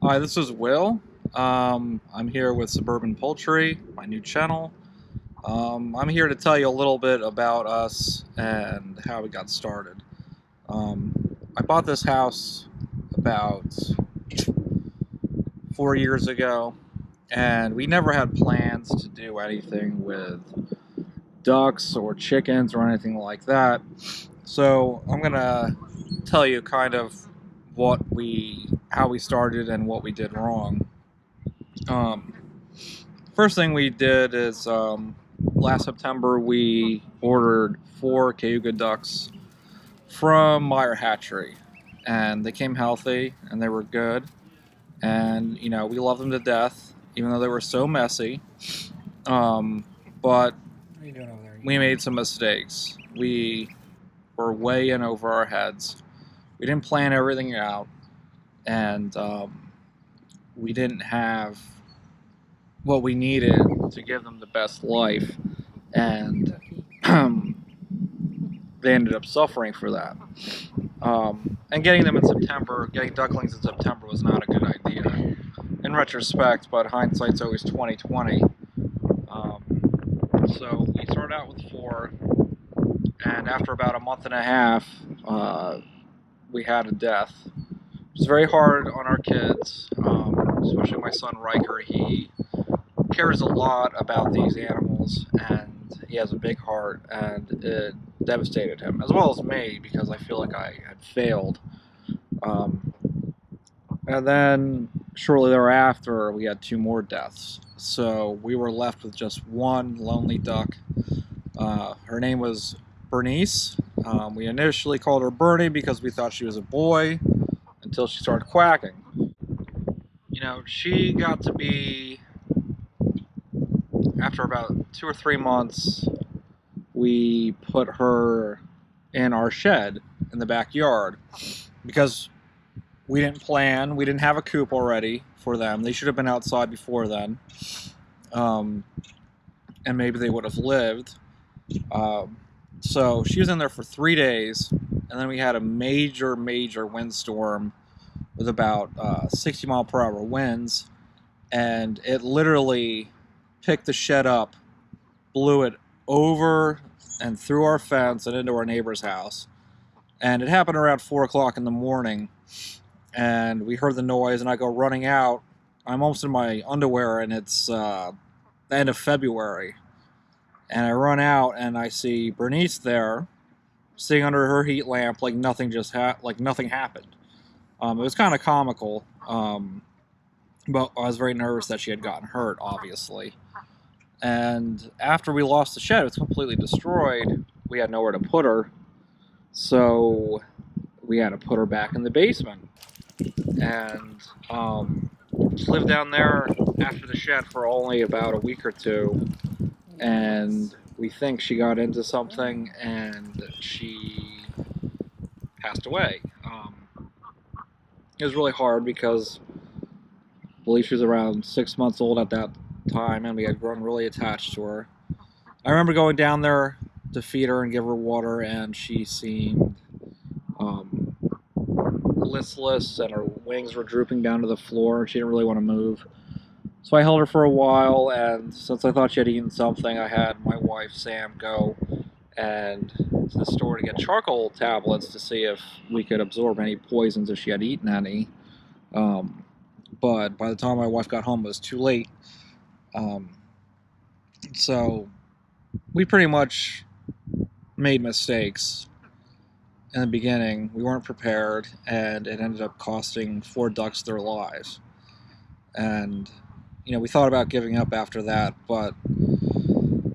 Hi, this is Will. I'm here with Suburban Poultry, my new channel. I'm here to tell you a little bit about us and how we got started. I bought this house about 4 years ago, and we never had plans to do anything with ducks or chickens or anything like that. So I'm gonna tell you kind of how we started and what we did wrong. Um, First thing we did is last September we ordered 4 Cayuga ducks from Meyer Hatchery, and they came healthy and they were good, and we love them to death, even though they were so messy. Um, but What are you doing over there? we made some mistakes. We were way in over our heads. We didn't plan everything out, and we didn't have what we needed to give them the best life, and they ended up suffering for that. And getting them in September, getting ducklings in September was not a good idea in retrospect, but hindsight's always 2020. Um, so we started out with 4, and after about a month and a half, we had a death. It was very hard on our kids, especially my son Riker. He cares a lot about these animals, and he has a big heart, and it devastated him, as well as me, because I feel like I had failed. Um, and then shortly thereafter, we had 2 more deaths. So we were left with just one lonely duck. Her name was Bernice. We initially called her Bernie because we thought she was a boy until she started quacking. She got to be, after about 2 or 3 months, we put her in our shed in the backyard because we didn't plan. We didn't have a coop already for them. They should have been outside before then, and maybe they would have lived. So she was in there for 3 days, and then we had a major windstorm with about 60-mile-per-hour winds, and it literally picked the shed up, blew it over and through our fence and into our neighbor's house. And it happened around 4 o'clock in the morning, and we heard the noise, and I go running out. I'm almost in my underwear, and it's the end of February. And I run out, and I see Bernice there, sitting under her heat lamp, like nothing happened. It was kind of comical, but I was very nervous that she had gotten hurt, obviously. And after we lost the shed, it was completely destroyed. We had nowhere to put her, so we had to put her back in the basement. And she lived down there after the shed for only about a week or two, and we think she got into something and she passed away. It was really hard because I believe she was around 6 months old at that time, and we had grown really attached to her. I remember going down there to feed her and give her water, and she seemed listless, and her wings were drooping down to the floor, and she didn't really want to move. So I held her for a while, and since I thought she had eaten something, I had my wife Sam go and to the store to get charcoal tablets to see if we could absorb any poisons if she had eaten any. But by the time my wife got home, it was too late. So we pretty much made mistakes in the beginning. We weren't prepared, and it ended up costing 4 ducks their lives. And we thought about giving up after that, but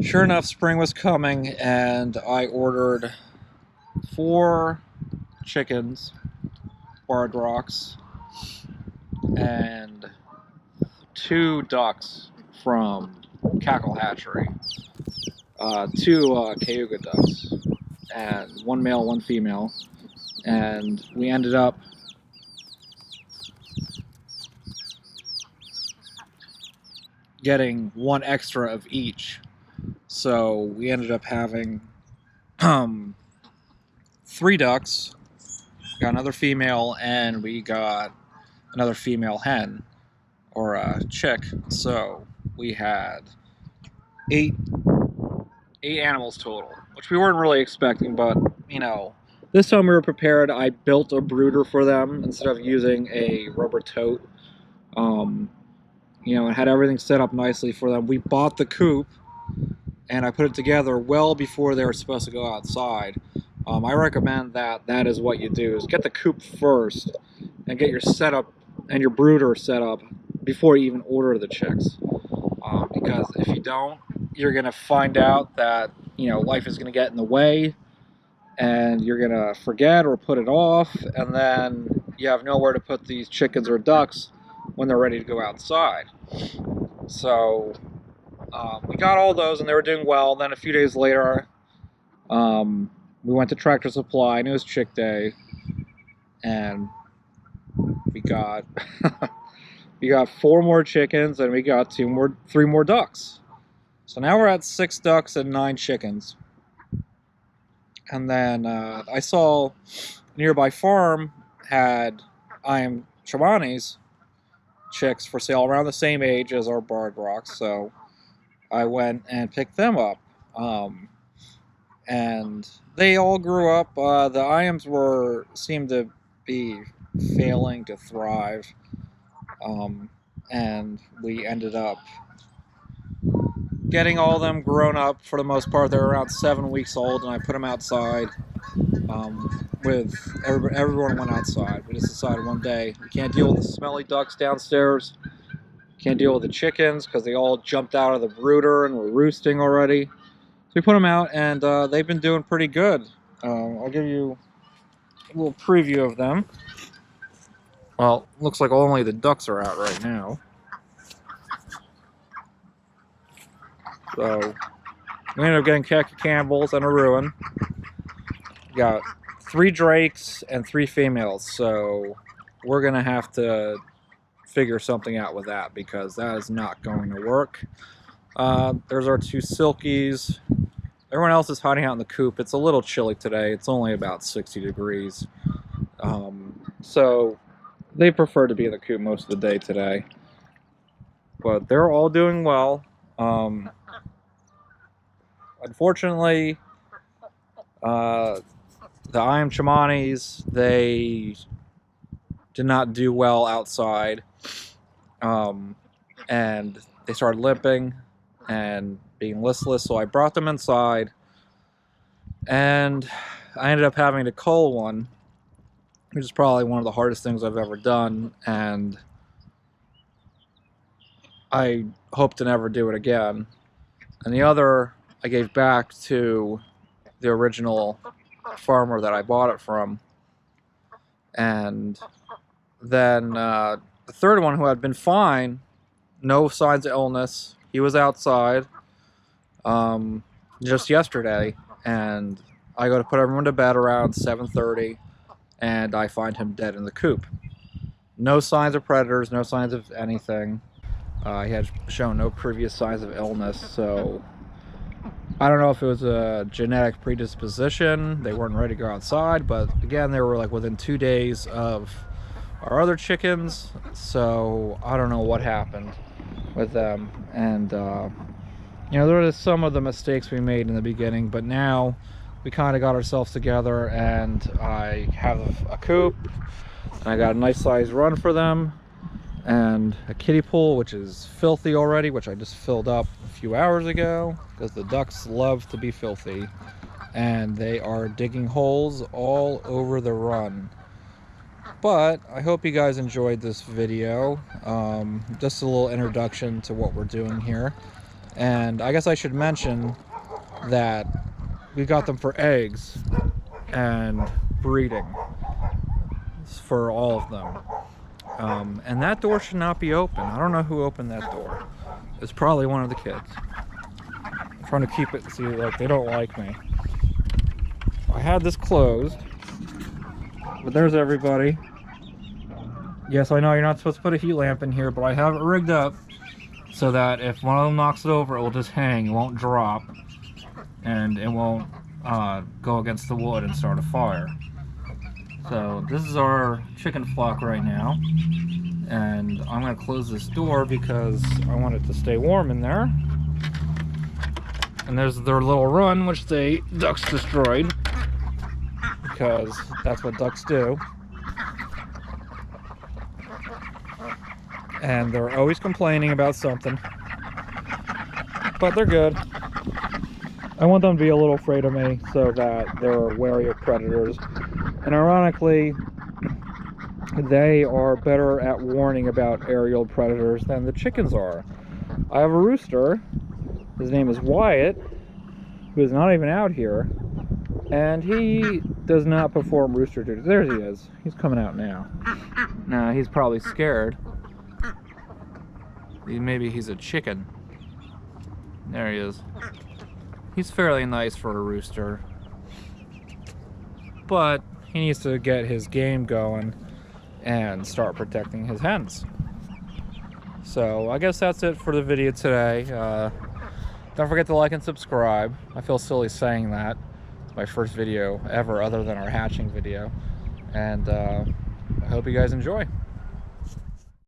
sure enough, spring was coming, and I ordered 4 chickens, barred rocks, and 2 ducks from Cackle Hatchery. 2 Cayuga ducks, and 1 male, 1 female, and we ended up getting 1 extra of each. So we ended up having 3 ducks, got another female, and we got another female hen or a chick. So we had eight animals total, which we weren't really expecting, but you know, this time we were prepared. I built a brooder for them instead of using a rubber tote. You know, and had everything set up nicely for them. We bought the coop and I put it together well before they were supposed to go outside. I recommend that that is what you do, is get the coop first and get your setup and your brooder set up before you even order the chicks. Because if you don't, you're going to find out that, you know, life is going to get in the way and you're going to forget or put it off, and then you have nowhere to put these chickens or ducks when they're ready to go outside. So we got all those and they were doing well. Then a few days later, we went to Tractor Supply and it was Chick Day, and we got we got 4 more chickens and we got 3 more ducks. So now we're at 6 ducks and 9 chickens. And then I saw a nearby farm had Chobani's chicks for sale around the same age as our barred rocks, so I went and picked them up. And they all grew up. The Iams seemed to be failing to thrive, and we ended up getting all of them grown up for the most part. They're around 7 weeks old, and I put them outside. With everyone went outside. We just decided one day we can't deal with the smelly ducks downstairs. Can't deal with the chickens because they all jumped out of the brooder and were roosting already. So we put them out, and they've been doing pretty good. I'll give you a little preview of them. Well, looks like only the ducks are out right now. So we ended up getting Khaki Campbells and a Ruin. We got 3 drakes and 3 females, so we're gonna have to figure something out with that because that is not going to work. There's our 2 silkies. Everyone else is hiding out in the coop. It's a little chilly today. It's only about 60 degrees. So they prefer to be in the coop most of the day today. But they're all doing well. Unfortunately, the Iam Chamanis, they did not do well outside. And they started limping and being listless, so I brought them inside, and I ended up having to cull one, which is probably one of the hardest things I've ever done, and I hope to never do it again. And the other I gave back to the original farmer that I bought it from. And then the third one, who had been fine, no signs of illness, he was outside just yesterday, and I go to put everyone to bed around 7:30, and I find him dead in the coop. No signs of predators, no signs of anything. He had shown no previous signs of illness, so I don't know if it was a genetic predisposition. They weren't ready to go outside, but again, they were like within 2 days of our other chickens, so I don't know what happened with them. And you know, there were some of the mistakes we made in the beginning, but now we kind of got ourselves together, and I have a coop, and I got a nice sized run for them, and a kiddie pool, which is filthy already, which I just filled up a few hours ago because the ducks love to be filthy, and they are digging holes all over the run. But I hope you guys enjoyed this video. Just a little introduction to what we're doing here. And I guess I should mention that we got them for eggs and breeding for all of them. And that door should not be open. I don't know who opened that door. It's probably one of the kids. I'm trying to keep it, see, like, they don't like me. I had this closed, but there's everybody. Yes, I know you're not supposed to put a heat lamp in here, but I have it rigged up so that if one of them knocks it over, it will just hang, it won't drop, and it won't go against the wood and start a fire. So this is our chicken flock right now. And I'm going to close this door because I want it to stay warm in there. And there's their little run, which the ducks destroyed, because that's what ducks do. And they're always complaining about something, but they're good. I want them to be a little afraid of me so that they're wary of predators. And ironically, they are better at warning about aerial predators than the chickens are. I have a rooster. His name is Wyatt, who is not even out here, and he does not perform rooster duties. There he is. He's coming out now. Now, he's probably scared. Maybe he's a chicken. There he is. He's fairly nice for a rooster, but he needs to get his game going and start protecting his hens. So I guess that's it for the video today. Don't forget to like and subscribe. I feel silly saying that. It's my first video ever other than our hatching video. And I hope you guys enjoy.